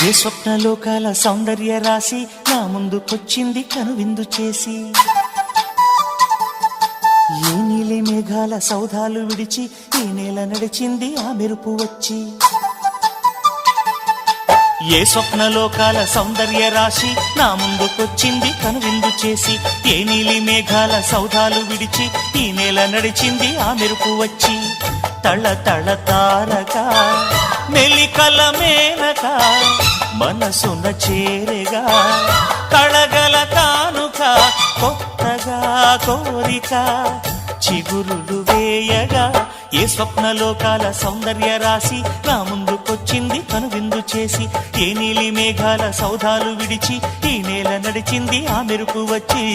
ఏ స్వప్నలోకాల సౌందర్య రాశి నా ముందుకొచ్చింది కనువిందు చేసి, ఏ నీలి మేఘాల సౌధాలు విడిచి ఈ నేల నడిచింది ఆ మెరుపు వచ్చి. ఏ స్వప్నలోకాల సౌందర్య రాశి నా ముందుకొచ్చింది కనువిందు చేసి, ఏ నీలి మేఘాల సౌధాలు విడిచి ఈ నేల నడిచింది ఆ మెరుపు వచ్చి. తళ తళ తారక మెలికల మేనక మనసున చేరగా, కళగల కానుక కొత్తగా కోరిక చిగురులు వేయగా. ఏ స్వప్నలోకాల సౌందర్య రాశి నా ముందుకొచ్చింది కనువిందు చేసి, ఏ నీలి మేఘాల సౌధాలు విడిచి ఈ నేల నడిచింది ఆ మెరుపు వచ్చి.